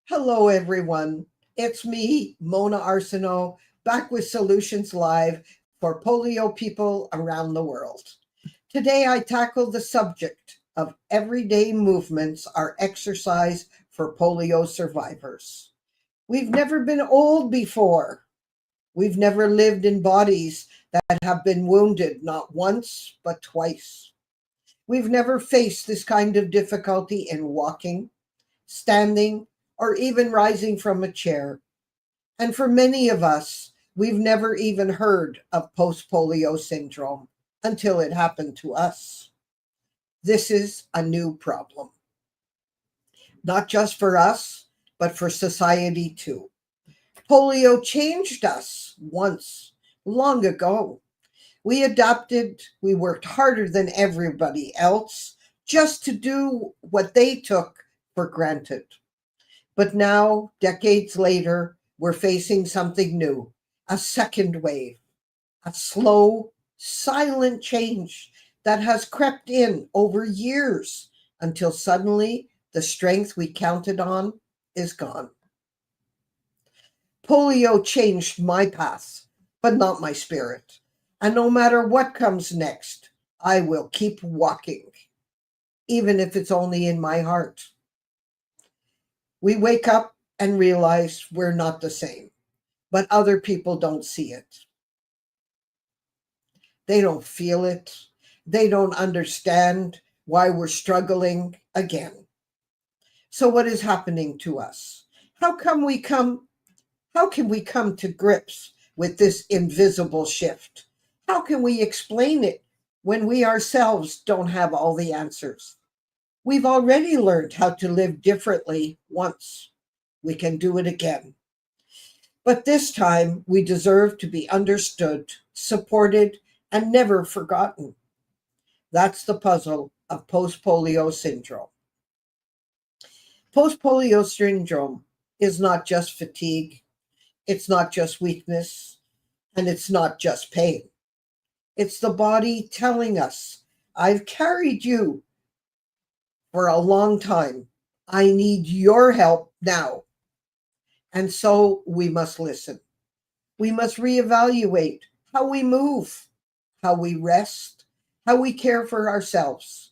Hello, everyone. It's me, Mona Arsenault, back with Solutions Live for polio people around the world. Today, I tackle the subject of everyday movements are exercise for polio survivors. We've never been old before. We've never lived in bodies that have been wounded not once, but twice. We've never faced this kind of difficulty in walking, standing, or even rising from a chair. And for many of us, we've never even heard of post-polio syndrome until it happened to us. This is a new problem, not just for us, but for society too. Polio changed us once, long ago. We adapted, we worked harder than everybody else just to do what they took for granted. But now, decades later, we're facing something new, a second wave, a slow, silent change that has crept in over years until suddenly the strength we counted on is gone. Polio changed my path, but not my spirit. And no matter what comes next, I will keep walking, even if it's only in my heart. We wake up and realize we're not the same, but other people don't see it. They don't feel it. They don't understand why we're struggling again. So what is happening to us? How can we come to grips with this invisible shift? How can we explain it when we ourselves don't have all the answers? We've already learned how to live differently once. We can do it again. But this time, we deserve to be understood, supported, and never forgotten. That's the puzzle of post-polio syndrome. Post-polio syndrome is not just fatigue, it's not just weakness, and it's not just pain. It's the body telling us, I've carried you for a long time. I need your help now. And so we must listen. We must reevaluate how we move, how we rest, how we care for ourselves.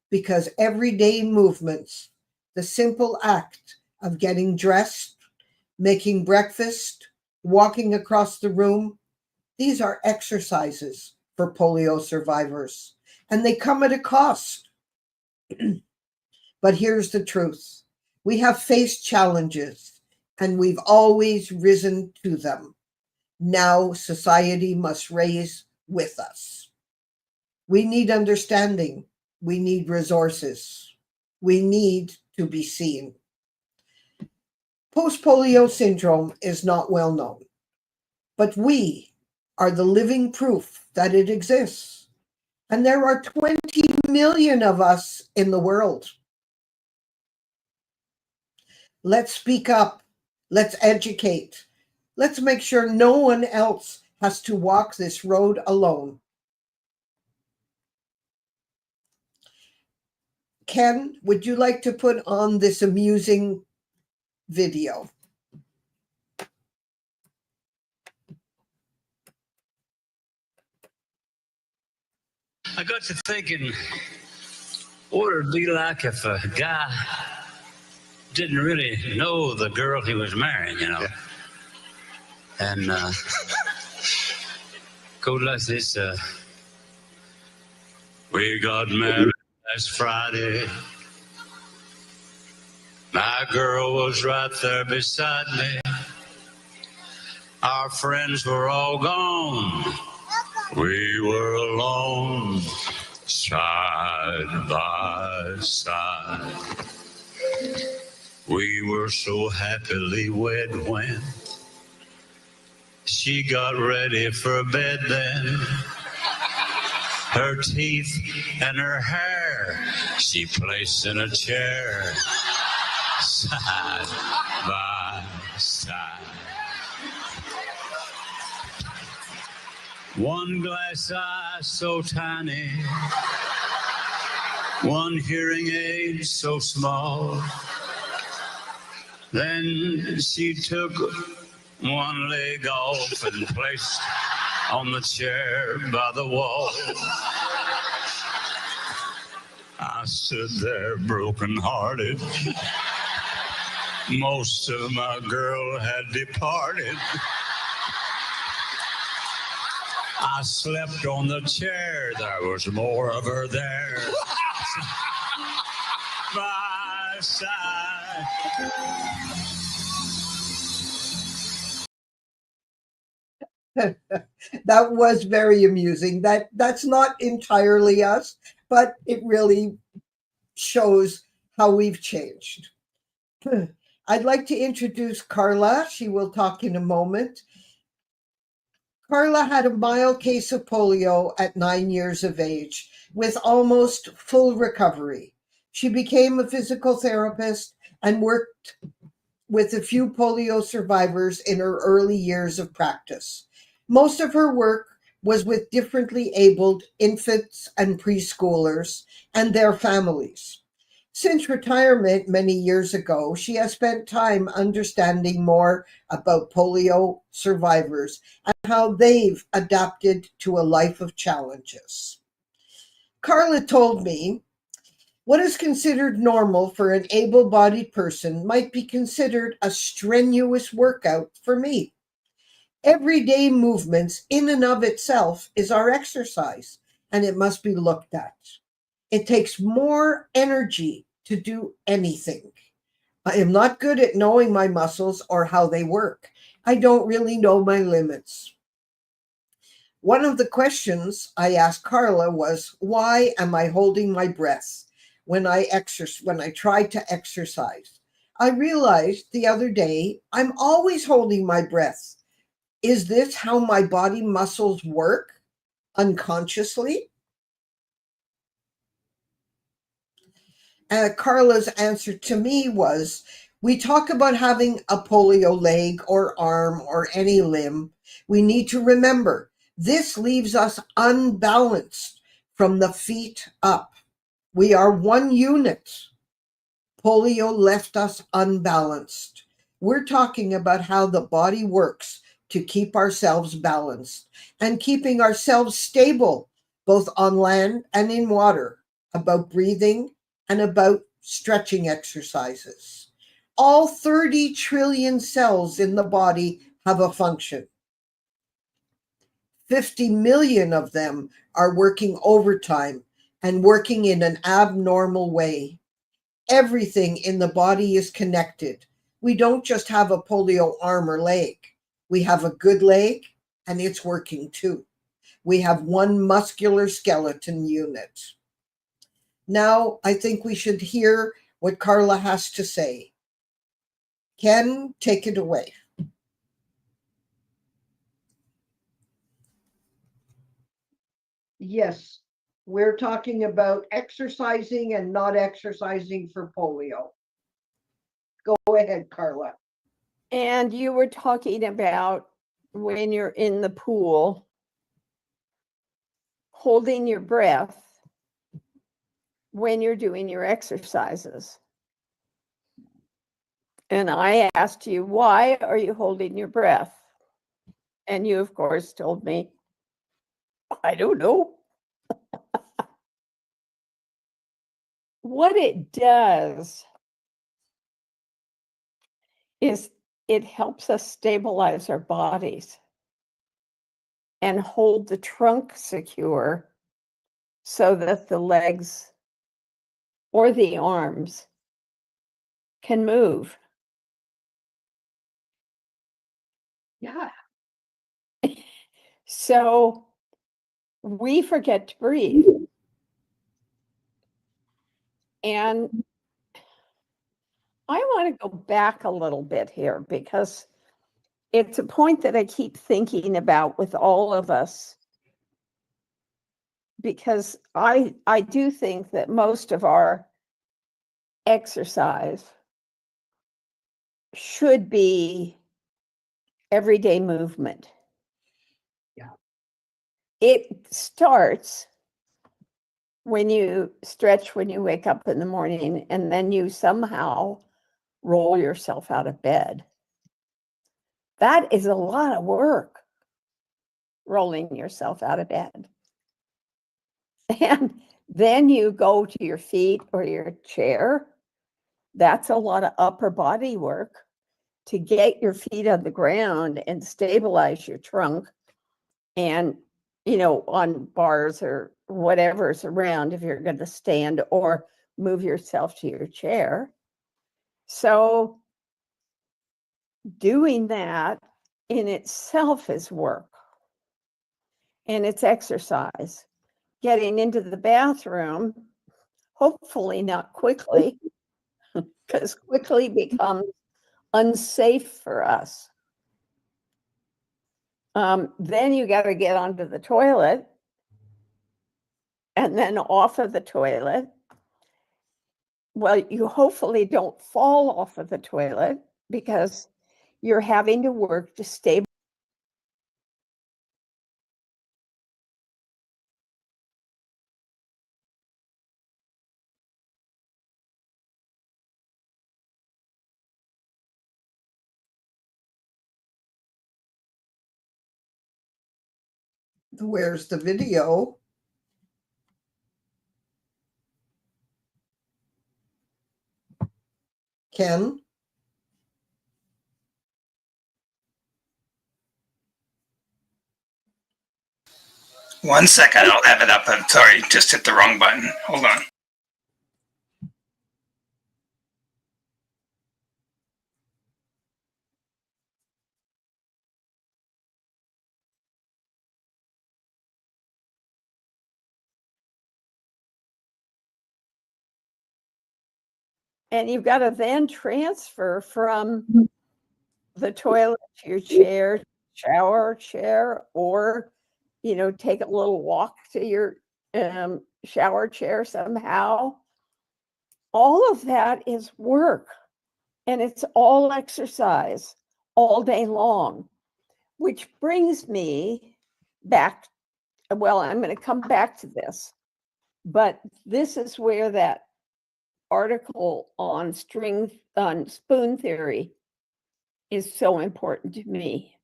Because everyday movements, the simple act of getting dressed, making breakfast, walking across the room, these are exercises for polio survivors, and they come at a cost. But here's the truth. We have faced challenges, and we've always risen to them. Now society must raise with us. We need understanding. We need resources. We need to be seen. Post-polio syndrome is not well known, but we are the living proof that it exists. And there are 20 million of us in the world. Let's speak up. Let's educate. Let's make sure no one else has to walk this road alone. Ken, would you like to put on this amusing video? I got to thinking, what would it be like if a guy didn't really know the girl he was marrying, Yeah. And go like this, we got married last Friday. My girl was right there beside me. Our friends were all gone. We were alone, side by side. We were so happily wed when she got ready for bed then. Her teeth and her hair she placed in a chair, side by side. One glass eye so tiny, one hearing aid so small. Then she took one leg off and placed on the chair by the wall. I stood there broken-hearted. Most of my girl had departed. I slept on the chair. There was more of her there. My side. That was very amusing. That's not entirely us, but it really shows how we've changed. I'd like to introduce Karla. She will talk in a moment. Karla had a mild case of polio at 9 years of age with almost full recovery. She became a physical therapist and worked with a few polio survivors in her early years of practice. Most of her work was with differently abled infants and preschoolers and their families. Since retirement many years ago, she has spent time understanding more about polio survivors and how they've adapted to a life of challenges. Karla told me what is considered normal for an able bodied person might be considered a strenuous workout for me. Everyday movements, in and of itself, is our exercise, and it must be looked at. It takes more energy to do anything. I am not good at knowing my muscles or how they work. I don't really know my limits. One of the questions I asked Karla was, why am I holding my breath when I try to exercise? I realized the other day I'm always holding my breath. Is this how my body muscles work unconsciously? Karla's answer to me was, we talk about having a polio leg or arm or any limb. We need to remember this leaves us unbalanced from the feet up. We are one unit. Polio left us unbalanced. We're talking about how the body works to keep ourselves balanced and keeping ourselves stable, both on land and in water, about breathing and about stretching exercises. All 30 trillion cells in the body have a function. 50 million of them are working overtime and working in an abnormal way. Everything in the body is connected. We don't just have a polio arm or leg. We have a good leg and it's working too. We have one muscular skeleton unit. Now, I think we should hear what Karla has to say. Ken, take it away. Yes, we're talking about exercising and not exercising for polio. Go ahead, Karla. And you were talking about when you're in the pool, holding your breath when you're doing your exercises. And I asked you, why are you holding your breath? And you, of course, told me, I don't know. What it does is it helps us stabilize our bodies and hold the trunk secure so that the legs or the arms can move. Yeah. So we forget to breathe. And I want to go back a little bit here because it's a point that I keep thinking about with all of us. Because I do think that most of our exercise should be everyday movement. Yeah. It starts when you stretch when you wake up in the morning, and then you somehow roll yourself out of bed. That is a lot of work, rolling yourself out of bed. And then you go to your feet or your chair. That's a lot of upper body work to get your feet on the ground and stabilize your trunk and, on bars or whatever's around if you're going to stand or move yourself to your chair. So doing that in itself is work and it's exercise. Getting into the bathroom, hopefully not quickly, because quickly becomes unsafe for us. Then you got to get onto the toilet and then off of the toilet. Well, you hopefully don't fall off of the toilet because you're having to work to stabilize. Where's the video? Ken? One second, I'll have it up. I'm sorry, just hit the wrong button. Hold on. And you've got to then transfer from the toilet to your chair, shower chair, or, take a little walk to your shower chair somehow. All of that is work and it's all exercise all day long, which brings me back. Well, I'm going to come back to this, but this is where that article on spoon theory is so important to me.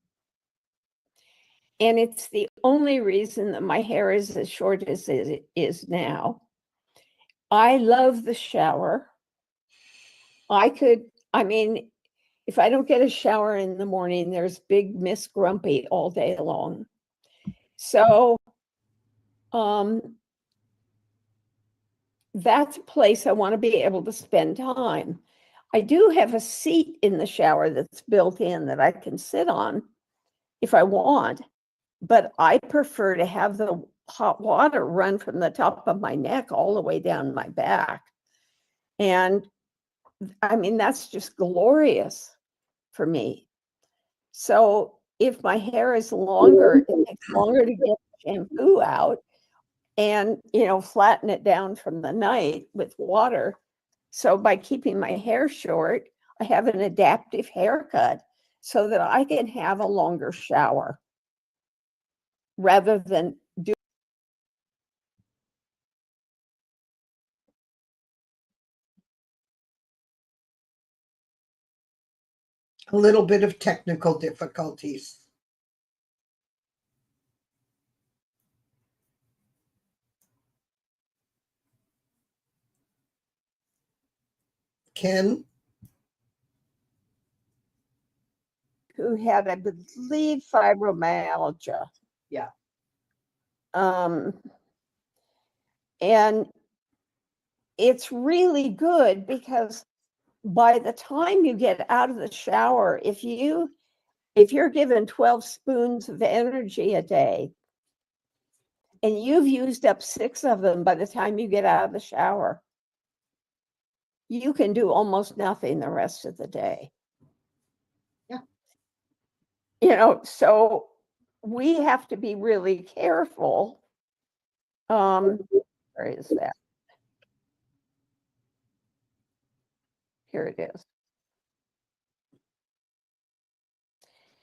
And it's the only reason that my hair is as short as it is now. I love the shower. If I don't get a shower in the morning, there's big Miss Grumpy all day long. So that's a place I want to be able to spend time. I do have a seat in the shower that's built in that I can sit on if I want, but I prefer to have the hot water run from the top of my neck all the way down my back. And that's just glorious for me. So if my hair is longer, it takes longer to get shampoo out and, flatten it down from the night with water. So by keeping my hair short, I have an adaptive haircut so that I can have a longer shower rather than do. A little bit of technical difficulties. Ken? Who had, I believe, fibromyalgia. Yeah. And it's really good because by the time you get out of the shower, if you're given 12 spoons of energy a day and you've used up 6 of them by the time you get out of the shower, you can do almost nothing the rest of the day. Yeah. So we have to be really careful. Where is that? Here it is.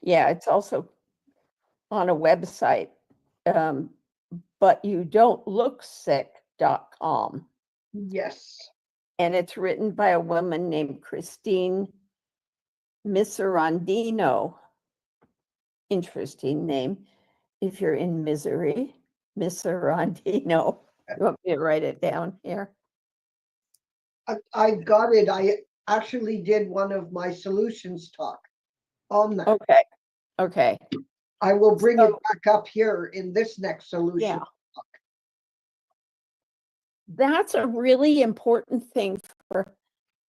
Yeah, it's also on a website, butyoudontlook.sick.com. Yes. and it's written by a woman named Christine Miserandino. Interesting name if you're in misery. Miserandino. You want me to write it down here? I got it. I actually did one of my solutions talk on that. Okay. Okay. I will bring it So- back up here in this next solution. Yeah. That's a really important thing for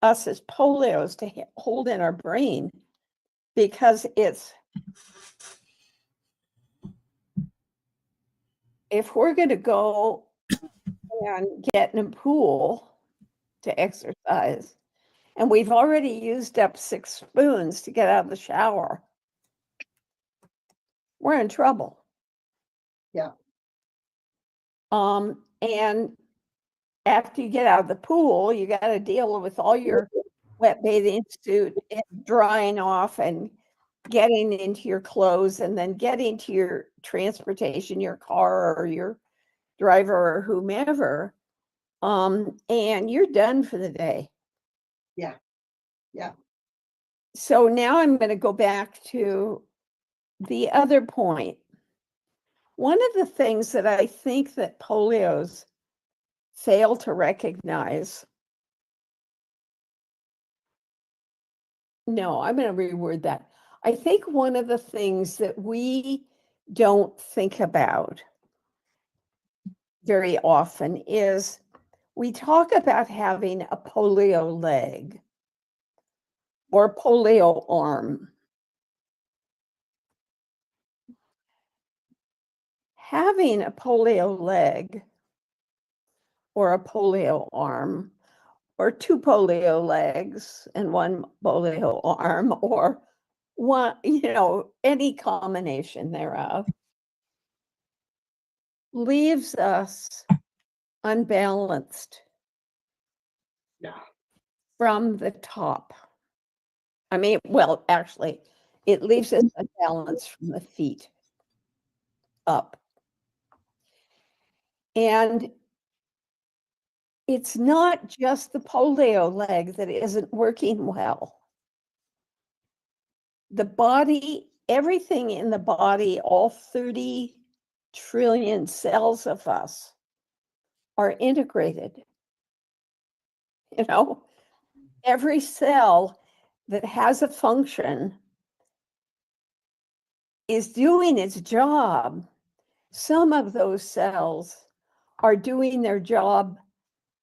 us as polios to hold in our brain, because it's, if we're going to go and get in a pool to exercise, and we've already used up 6 spoons to get out of the shower, we're in trouble. Yeah. And after you get out of the pool, you got to deal with all your wet bathing suit and drying off and getting into your clothes and then getting to your transportation, your car or your driver or whomever. And you're done for the day. Yeah. Yeah. So now I'm going to go back to the other point. One of the things that I think that polios fail to recognize. No, I'm going to reword that. I think one of the things that we don't think about very often is we talk about having a polio leg or polio arm. Having a polio leg or a polio arm or 2 polio legs and 1 polio arm or one, any combination thereof, leaves us unbalanced. Yeah. From the top. I mean, well, actually, it leaves us unbalanced from the feet up. And it's not just the polio leg that isn't working well. The body, everything in the body, all 30 trillion cells of us are integrated. Every cell that has a function is doing its job. Some of those cells are doing their job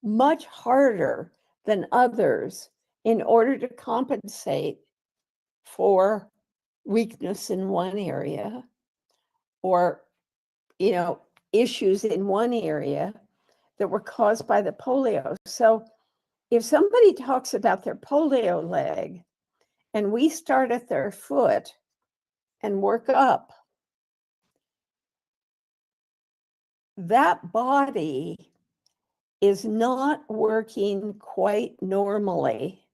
much harder than others in order to compensate for weakness in one area or, issues in one area that were caused by the polio. So if somebody talks about their polio leg and we start at their foot and work up, that body is not working quite normally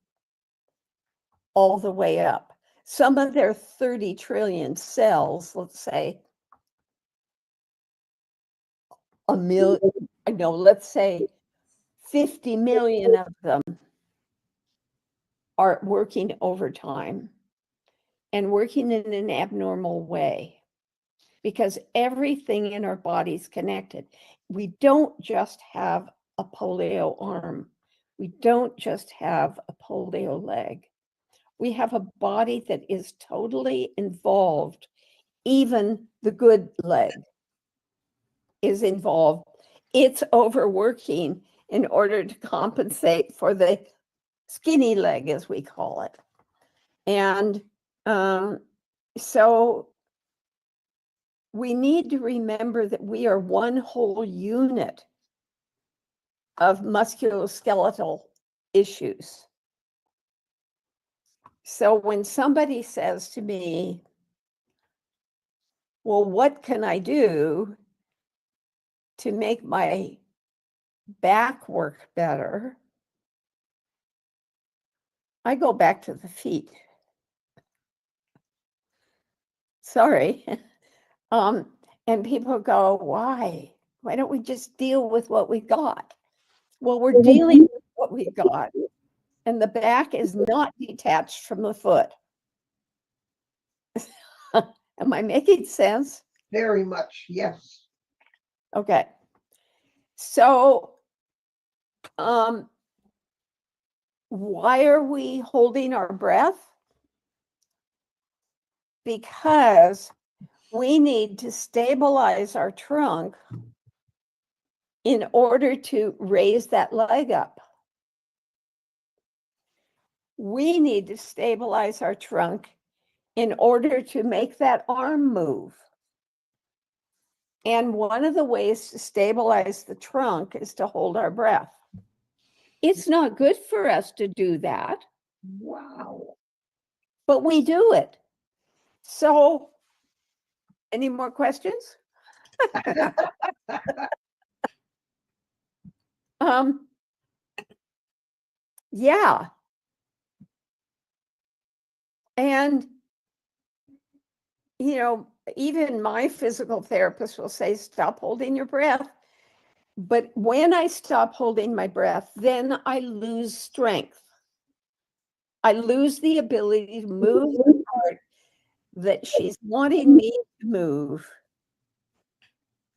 all the way up. Some of their 30 trillion cells, let's say, let's say 50 million of them are working overtime and working in an abnormal way because everything in our body is connected. We don't just have a polio arm. We don't just have a polio leg. We have a body that is totally involved. Even the good leg is involved. It's overworking in order to compensate for the skinny leg, as we call it. And so we need to remember that we are one whole unit of musculoskeletal issues. So when somebody says to me, well, what can I do to make my back work better? I go back to the feet. Sorry. And people go, why? Why don't we just deal with what we got? Well, we're dealing with what we got. And the back is not detached from the foot. Am I making sense? Very much, yes. Okay. So, why are we holding our breath? Because we need to stabilize our trunk in order to raise that leg up. We need to stabilize our trunk in order to make that arm move. And one of the ways to stabilize the trunk is to hold our breath. It's not good for us to do that. Wow. But we do it. So, any more questions? Yeah. And, even my physical therapist will say, stop holding your breath. But when I stop holding my breath, then I lose strength. I lose the ability to move the part that she's wanting me to move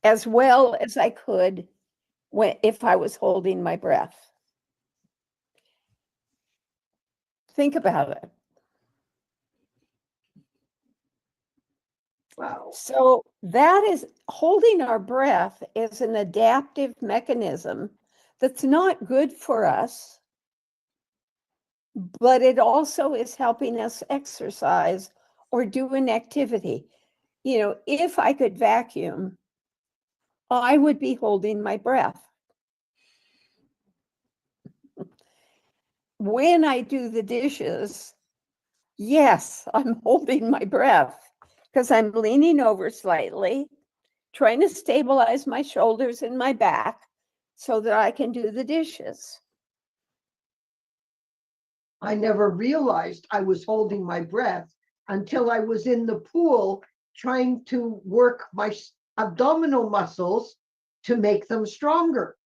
as well as I could if I was holding my breath. Think about it. Wow. So that is holding our breath is an adaptive mechanism that's not good for us, but it also is helping us exercise or do an activity. If I could vacuum, I would be holding my breath. When I do the dishes, yes, I'm holding my breath because I'm leaning over slightly, trying to stabilize my shoulders and my back so that I can do the dishes. I never realized I was holding my breath until I was in the pool trying to work my abdominal muscles to make them stronger.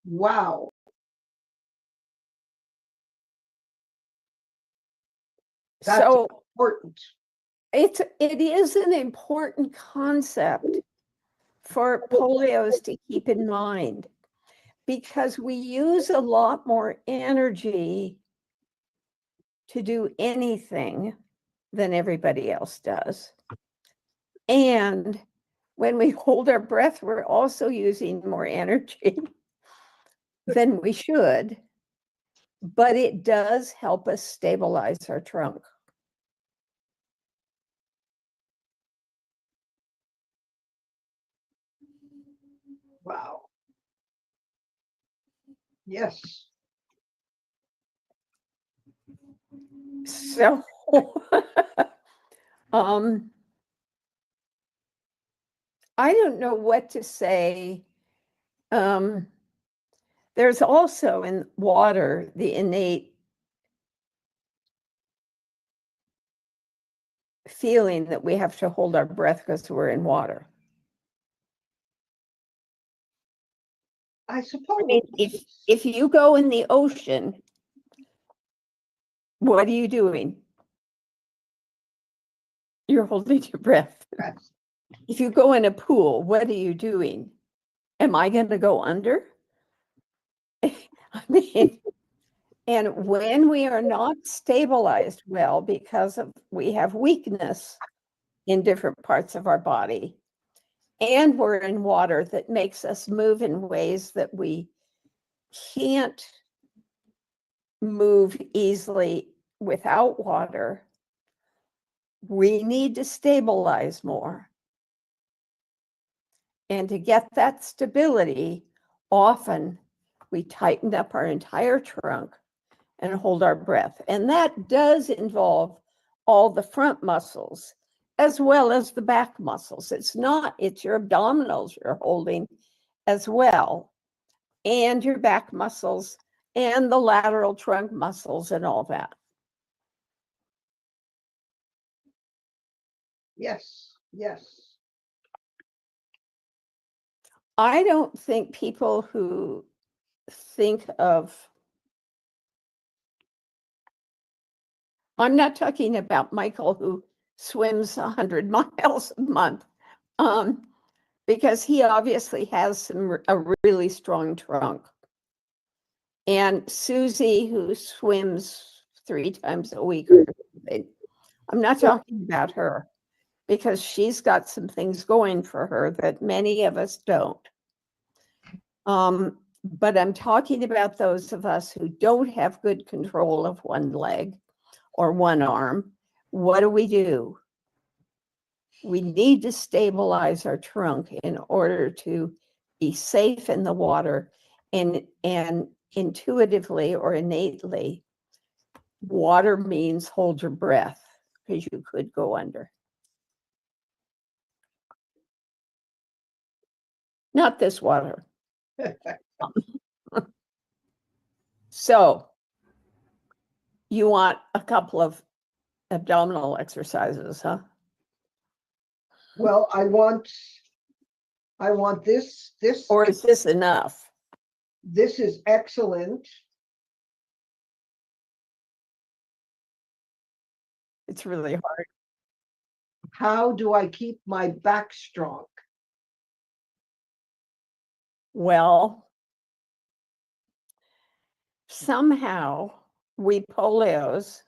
Wow. That's So important. it is an important concept for polios to keep in mind because we use a lot more energy to do anything than everybody else does. And when we hold our breath, we're also using more energy than we should, but it does help us stabilize our trunk. Wow. Yes. So, I don't know what to say. There's also in water the innate feeling that we have to hold our breath because we're in water. I suppose. I mean, if you go in the ocean, what are you doing? You're holding your breath. Yes. If you go in a pool, what are you doing? Am I going to go under? I mean, and when we are not stabilized well because we have weakness in different parts of our body, and we're in water that makes us move in ways that we can't move easily without water, we need to stabilize more. And to get that stability, often we tighten up our entire trunk and hold our breath. And that does involve all the front muscles as well as the back muscles. It's your abdominals you're holding as well, and your back muscles and the lateral trunk muscles and all that. Yes. Yes. I don't think people who think of I'm not talking about Michael who swims 100 miles a month, because he obviously has a really strong trunk. And Susie, who swims 3 times a week or something, I'm not talking about her because she's got some things going for her that many of us don't. But I'm talking about those of us who don't have good control of one leg or one arm. What do? We need to stabilize our trunk in order to be safe in the water, and intuitively or innately, water means hold your breath because you could go under. Not this water. So you want a couple of abdominal exercises, huh? Well, I want this. Or is this enough? This is excellent. It's really hard. How do I keep my back strong? Well, somehow we polios,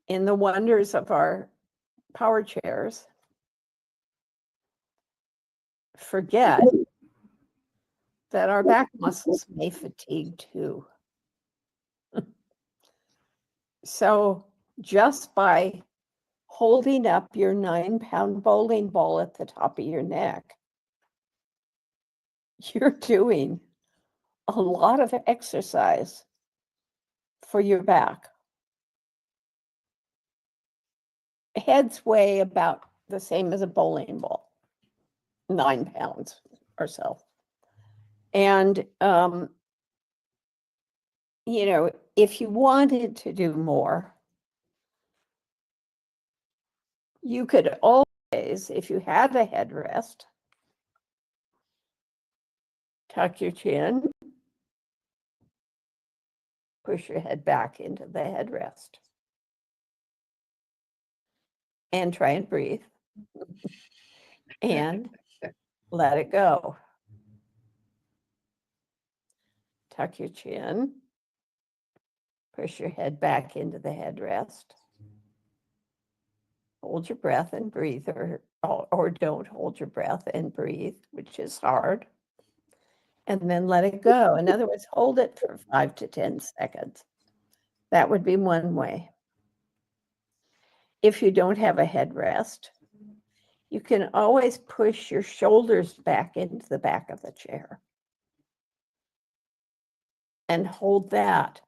in the wonders of our power chairs, forget that our back muscles may fatigue too. So just by holding up your 9-pound bowling ball at the top of your neck, you're doing a lot of exercise for your back. Heads weigh about the same as a bowling ball, 9 pounds or so. And, you know, if you wanted to do more, you could always, if you had a headrest, tuck your chin, push your head back into the headrest, and try and breathe, and let it go. Tuck your chin, push your head back into the headrest, hold your breath and breathe, or don't hold your breath and breathe, which is hard, and then let it go. In other words, hold it for 5 to 10 seconds. That would be one way. If you don't have a headrest, you can always push your shoulders back into the back of the chair and hold that.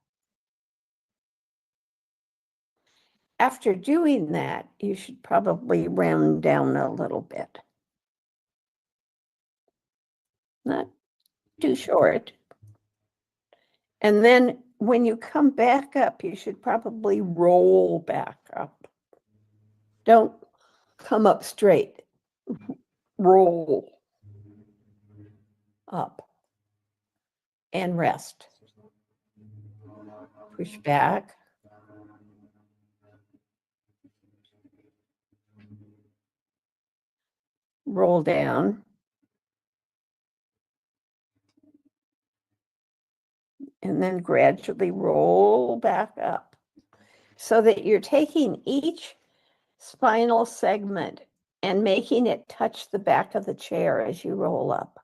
After doing that, you should probably round down a little bit. Not too short. And then when you come back up, you should probably roll back up. Don't come up straight. Roll up and rest. Push back. Roll down. And then gradually roll back up so that you're taking each spinal segment and making it touch the back of the chair as you roll up.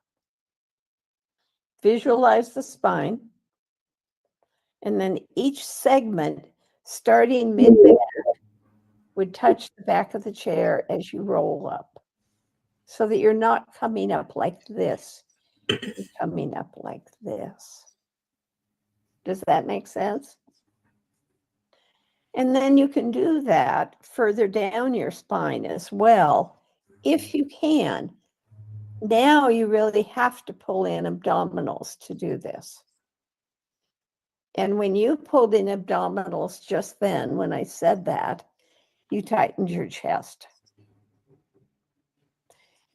Visualize the spine, and then each segment, starting mid-back, would touch the back of the chair as you roll up, so that you're not coming up like this, you're coming up like this. Does that make sense? And then you can do that further down your spine as well, if you can. Now you really have to pull in abdominals to do this. And when you pulled in abdominals just then, when I said that, you tightened your chest.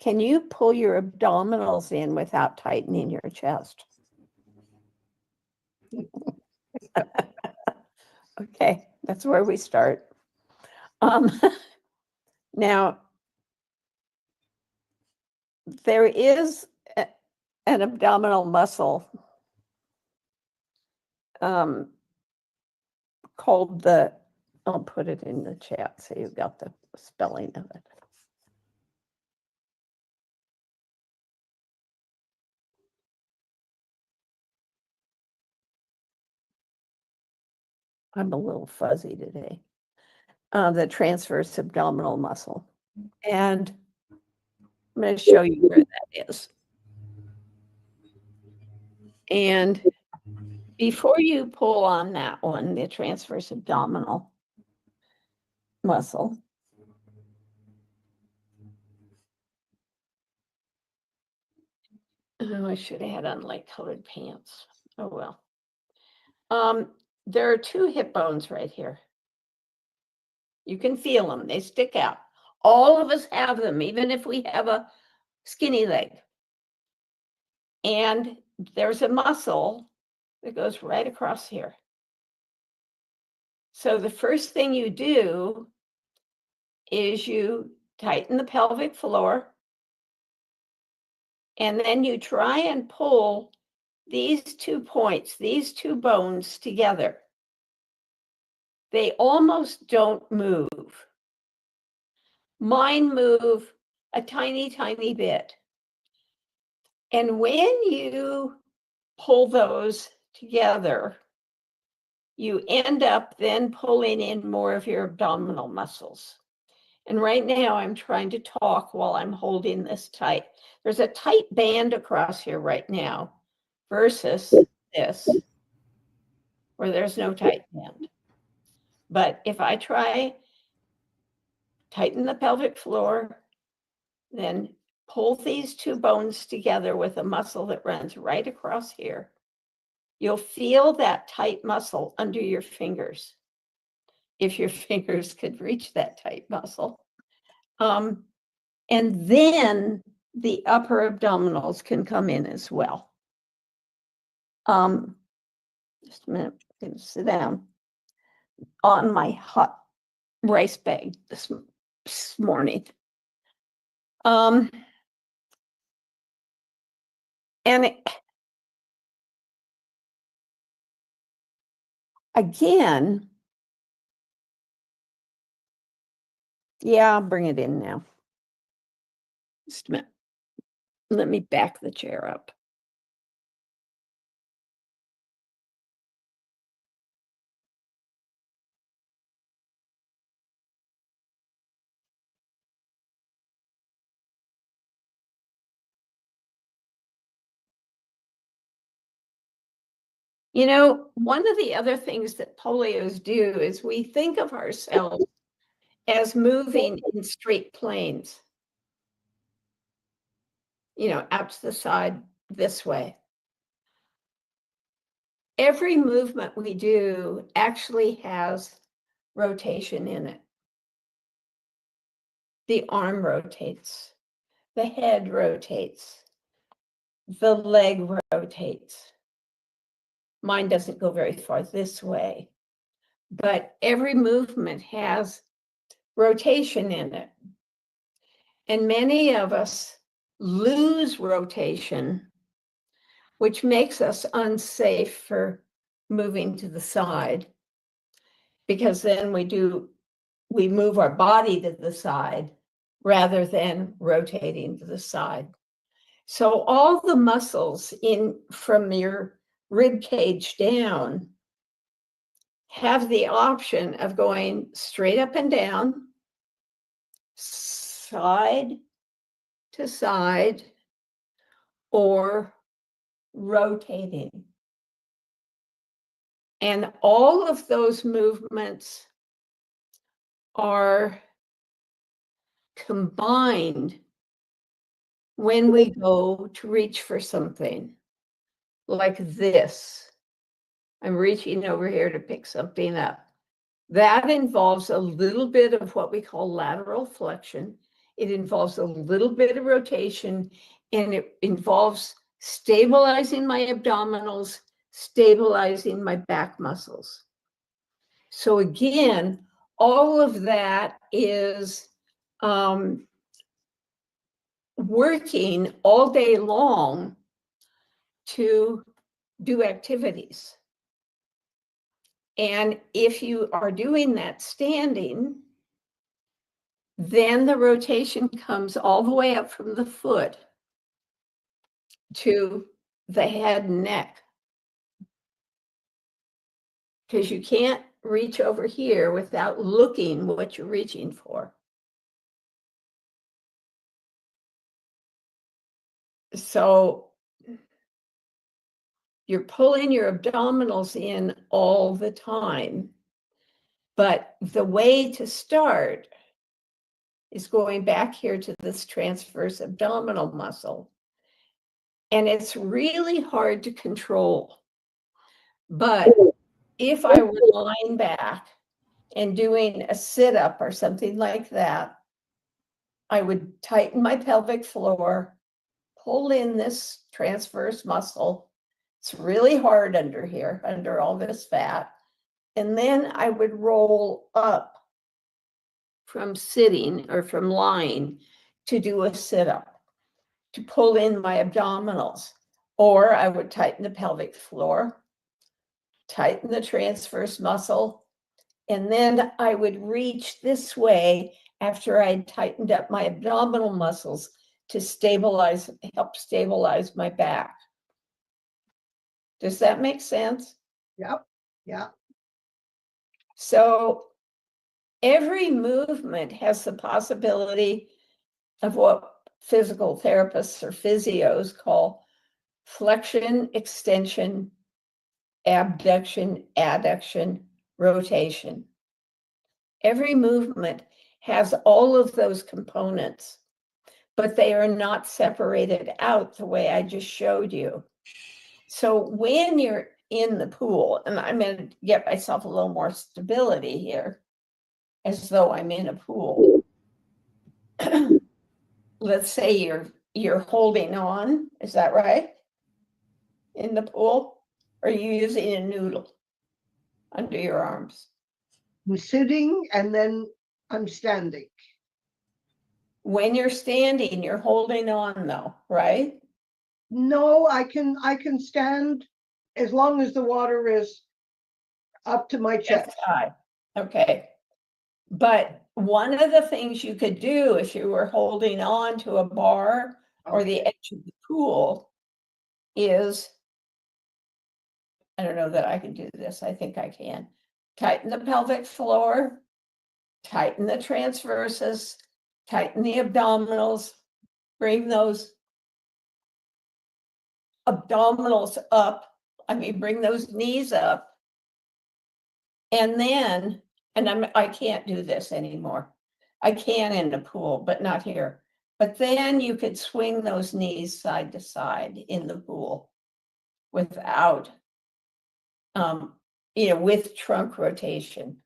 Can you pull your abdominals in without tightening your chest? Okay, that's where we start. Now, there is an abdominal muscle called the, I'll put it in the chat so you've got the spelling of it. I'm a little fuzzy today. The transverse abdominal muscle. And I'm going to show you where that is. And before you pull on that one, the transverse abdominal muscle, oh, I should have had on light colored pants. Oh, well. There are two hip bones right here. You can feel them. They stick out. All of us have them, even if we have a skinny leg. And there's a muscle that goes right across here. So the first thing you do is you tighten the pelvic floor, and then you try and pull these 2 points, these 2 bones together. They almost don't move. Mine move a tiny, tiny bit. And when you pull those together, you end up then pulling in more of your abdominal muscles. And right now I'm trying to talk while I'm holding this tight. There's a tight band across here right now versus this, where there's no tight band. But if I try, tighten the pelvic floor, then pull these 2 bones together with a muscle that runs right across here, you'll feel that tight muscle under your fingers, if your fingers could reach that tight muscle. And then the upper abdominals can come in as well. Just a minute, I'm going to sit down on my hot rice bag this morning. And again, yeah, I'll bring it in now. Just a minute. Let me back the chair up. You know, one of the other things that polios do is we think of ourselves as moving in straight planes, you know, out to the side this way. Every movement we do actually has rotation in it. The arm rotates, the head rotates, the leg rotates. Mine doesn't go very far this way, but every movement has rotation in it. And many of us lose rotation, which makes us unsafe for moving to the side, because then we move our body to the side rather than rotating to the side. So all the muscles from your rib cage down have the option of going straight up and down, side to side, or rotating. And all of those movements are combined when we go to reach for something like this. I'm reaching over here to pick something up. That involves a little bit of what we call lateral flexion. It involves a little bit of rotation, and it involves stabilizing my abdominals, stabilizing my back muscles. So again, all of that is working all day long to do activities. And if you are doing that standing, then the rotation comes all the way up from the foot to the head and neck. Because you can't reach over here without looking what you're reaching for. So you're pulling your abdominals in all the time. But the way to start is going back here to this transverse abdominal muscle. And it's really hard to control. But if I were lying back and doing a sit-up or something like that, I would tighten my pelvic floor, pull in this transverse muscle. It's really hard under here, under all this fat. And then I would roll up from sitting or from lying to do a sit-up, to pull in my abdominals. Or I would tighten the pelvic floor, tighten the transverse muscle, and then I would reach this way after I'd tightened up my abdominal muscles to stabilize, help stabilize my back. Does that make sense? Yep. Yeah. So every movement has the possibility of what physical therapists or physios call flexion, extension, abduction, adduction, rotation. Every movement has all of those components, but they are not separated out the way I just showed you. So when you're in the pool, and I'm going to get myself a little more stability here, as though I'm in a pool. Let's say you're holding on, is that right? In the pool? Or are you using a noodle under your arms? I'm sitting and then I'm standing. When you're standing, you're holding on though, right? No, I can stand as long as the water is up to my chest. Chest high. Okay. But one of the things you could do if you were holding on to a bar or the edge of the pool is, I don't know that I can do this. I think I can. Tighten the pelvic floor, tighten the transverses, tighten the abdominals, bring those abdominals up. Bring those knees up. And then, I can't do this anymore. I can in the pool, but not here. But then you could swing those knees side to side in the pool without, with trunk rotation.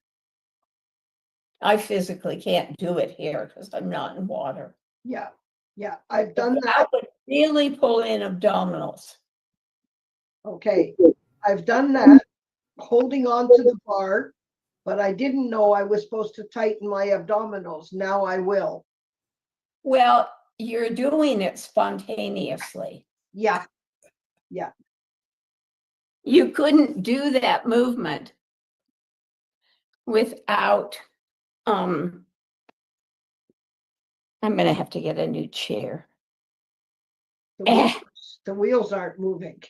I physically can't do it here because I'm not in water. Yeah. Yeah. I've done that. I would really pull in abdominals. Okay. I've done that, holding on to the bar, but I didn't know I was supposed to tighten my abdominals. Now I will. Well, you're doing it spontaneously. Yeah. Yeah. You couldn't do that movement without, I'm going to have to get a new chair. The wheels aren't moving.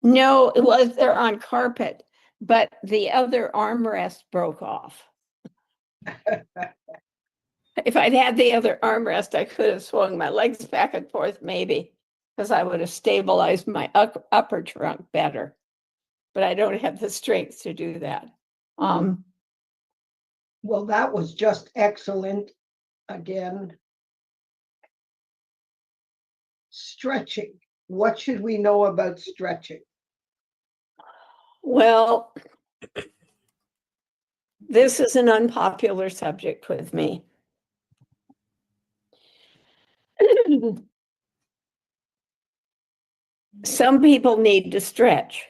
No, it was, they're on carpet, but the other armrest broke off. If I'd had the other armrest, I could have swung my legs back and forth, maybe, because I would have stabilized my upper trunk better. But I don't have the strength to do that. Well, that was just excellent. Again, stretching. What should we know about stretching? Well, this is an unpopular subject with me. Some people need to stretch.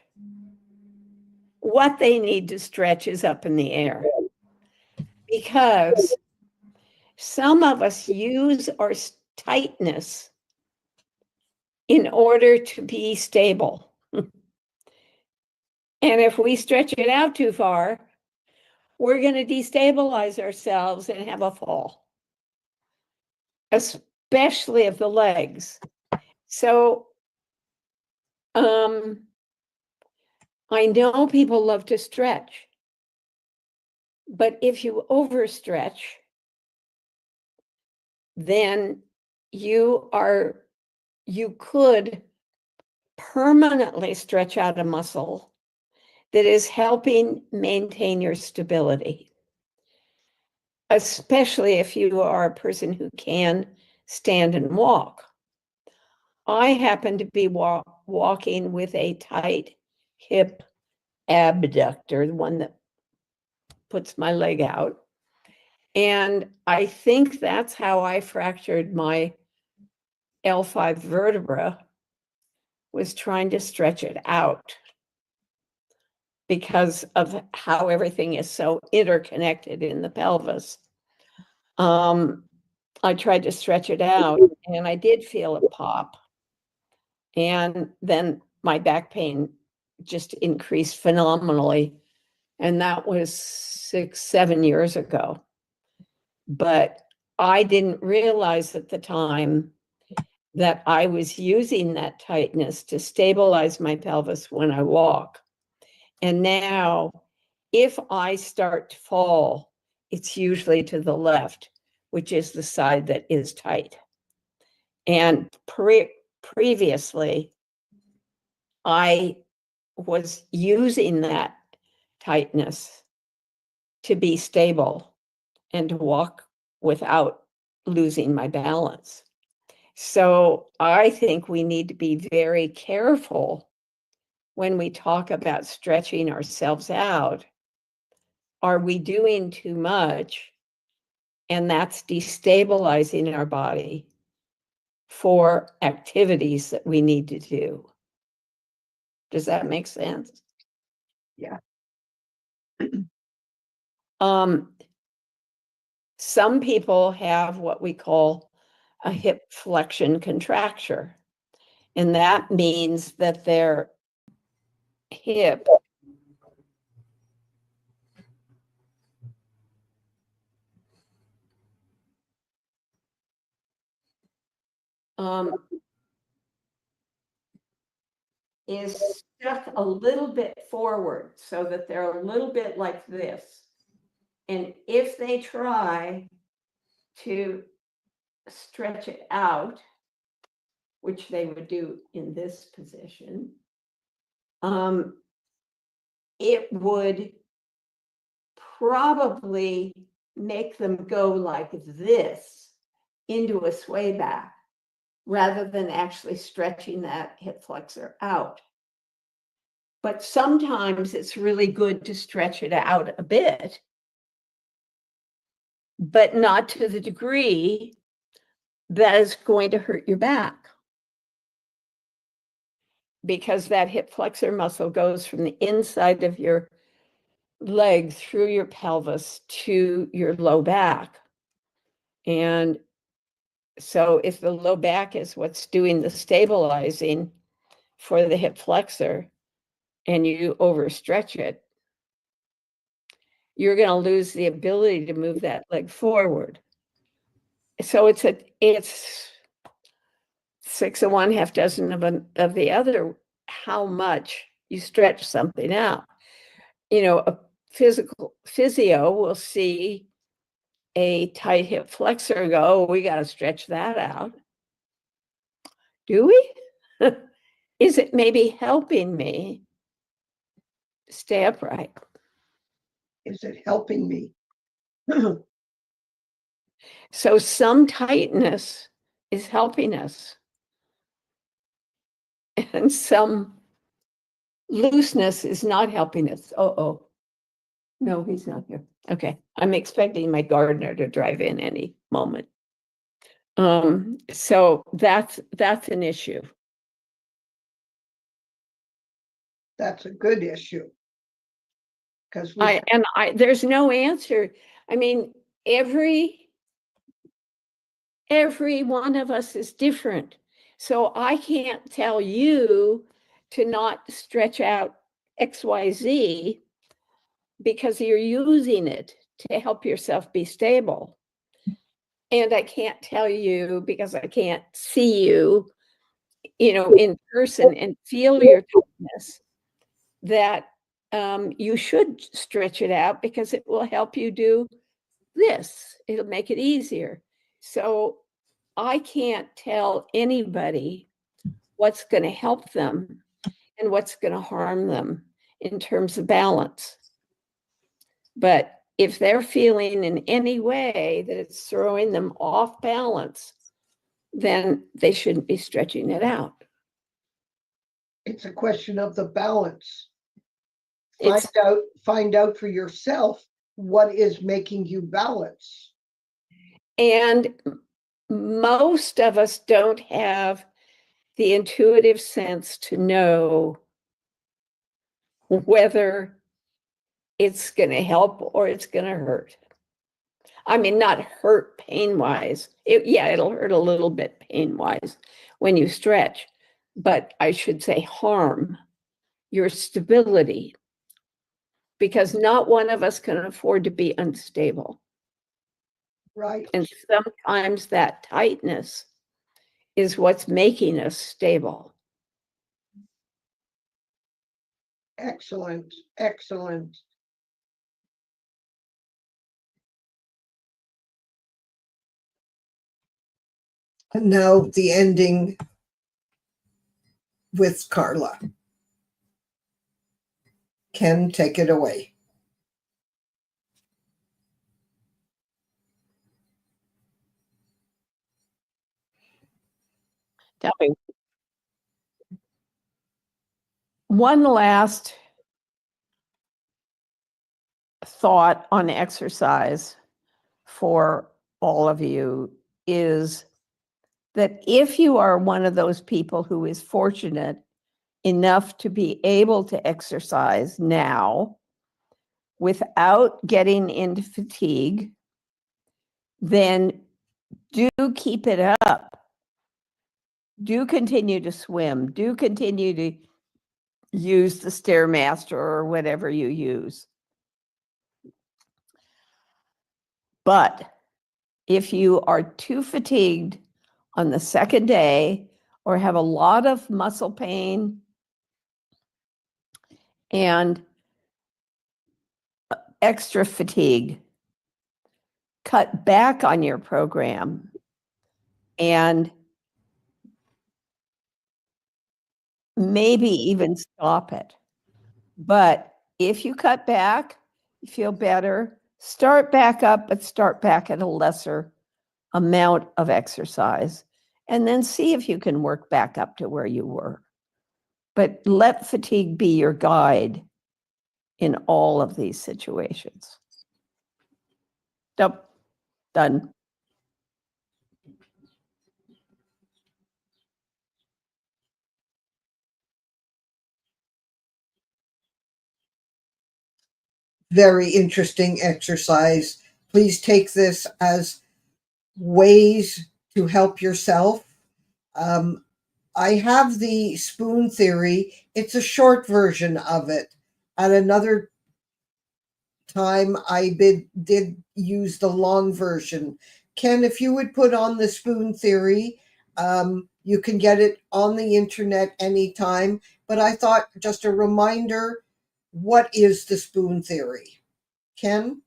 what they need to stretch is up in the air. Because some of us use our tightness in order to be stable. And if we stretch it out too far, we're going to destabilize ourselves and have a fall, especially of the legs. So I know people love to stretch, but if you overstretch, then you could permanently stretch out a muscle that is helping maintain your stability, especially if you are a person who can stand and walk. I happen to be walking with a tight hip abductor, the one that puts my leg out. And I think that's how I fractured my L5 vertebra, was trying to stretch it out because of how everything is so interconnected in the pelvis. I tried to stretch it out and I did feel it pop. And then my back pain just increased phenomenally. And that was 6-7 years ago. But I didn't realize at the time that I was using that tightness to stabilize my pelvis when I walk. And now, if I start to fall, it's usually to the left, which is the side that is tight. And previously, I was using that tightness to be stable and to walk without losing my balance. So I think we need to be very careful when we talk about stretching ourselves out. Are we doing too much? And that's destabilizing our body for activities that we need to do. Does that make sense? Yeah. Some people have what we call a hip flexion contracture, and that means that their hip is stuck a little bit forward so that they're a little bit like this. And if they try to stretch it out, which they would do in this position, it would probably make them go like this into a sway back rather than actually stretching that hip flexor out. But sometimes it's really good to stretch it out a bit, but not to the degree that is going to hurt your back. Because that hip flexor muscle goes from the inside of your leg through your pelvis to your low back. And so if the low back is what's doing the stabilizing for the hip flexor and you overstretch it, you're going to lose the ability to move that leg forward. So it's 6 of one, half dozen of the other, how much you stretch something out. You know, a physio will see a tight hip flexor and go, oh, we got to stretch that out. Do we? Is it maybe helping me stay upright? Is it helping me? So some tightness is helping us. And some looseness is not helping us. Oh, no, he's not here. Okay, I'm expecting my gardener to drive in any moment. So that's an issue. That's a good issue. Because there's no answer. I mean, every one of us is different. So I can't tell you to not stretch out XYZ because you're using it to help yourself be stable. And I can't tell you because I can't see you, in person and feel your tightness, that you should stretch it out because it will help you do this. It'll make it easier. So I can't tell anybody what's going to help them and what's going to harm them in terms of balance. But if they're feeling in any way that it's throwing them off balance, then they shouldn't be stretching it out. it's a question of the balance. It's Find out for yourself what is making you balance. And most of us don't have the intuitive sense to know whether it's going to help or it's going to hurt. I mean, not hurt pain-wise. It'll hurt a little bit pain-wise when you stretch, but I should say harm your stability, because not one of us can afford to be unstable. Right. And sometimes that tightness is what's making us stable. Excellent. Excellent. And now the ending with Karla. Ken, take it away. Tell me. One last thought on exercise for all of you is that if you are one of those people who is fortunate enough to be able to exercise now without getting into fatigue, then do keep it up. Do continue to swim. Do continue to use the Stairmaster or whatever you use. But if you are too fatigued on the second day or have a lot of muscle pain and extra fatigue, cut back on your program and maybe even stop it. But if you cut back, you feel better, start back up, but start back at a lesser amount of exercise, and then see if you can work back up to where you were. But let fatigue be your guide in all of these situations. Yep, done. Very interesting exercise. Please take this as ways to help yourself. I have the spoon theory. It's a short version of it. At another time, I did use the long version. Ken, if you would put on the spoon theory, you can get it on the internet anytime. But I thought just a reminder, what is the spoon theory? Ken?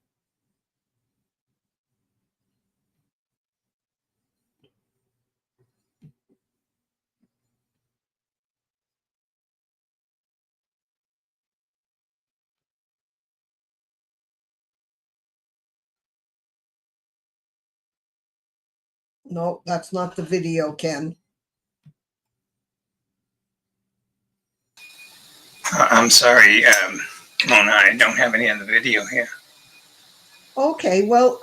No, that's not the video, Ken. I'm sorry, Mona, I don't have any of the video here. Okay, well,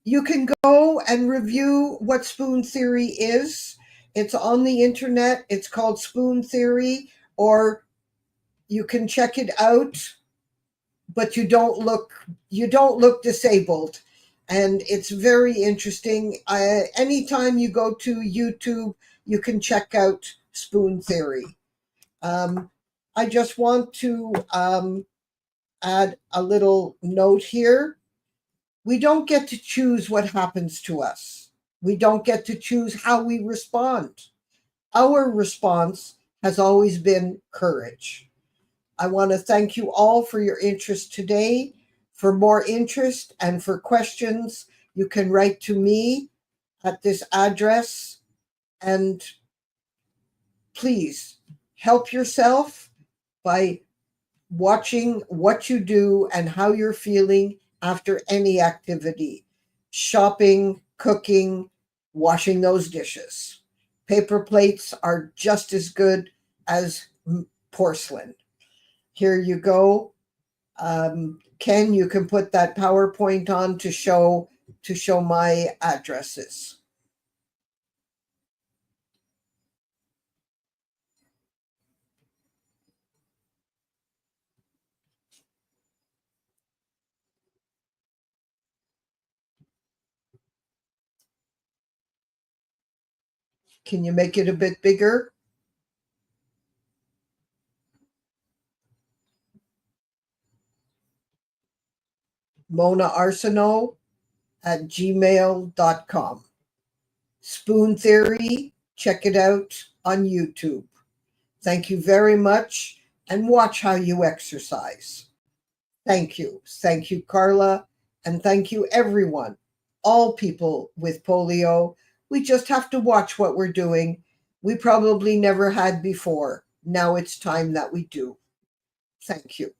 you can go and review what spoon theory is. It's on the internet. It's called Spoon Theory, or you can check it out but you don't look disabled. And it's very interesting. Anytime you go to YouTube, you can check out spoon theory. I just want to add a little note here. We don't get to choose what happens to us. We don't get to choose how we respond. Our response has always been courage. I want to thank you all for your interest today. For more interest and for questions, you can write to me at this address. And please help yourself by watching what you do and how you're feeling after any activity. Shopping, cooking, washing those dishes. Paper plates are just as good as porcelain. Here you go. Ken, you can put that PowerPoint on to show my addresses. Can you make it a bit bigger? monaarsenault@gmail.com. Spoon Theory, check it out on YouTube. Thank you very much, and watch how you exercise. Thank you. Thank you, Karla, and thank you, everyone, all people with polio. We just have to watch what we're doing. We probably never had before. Now it's time that we do. Thank you.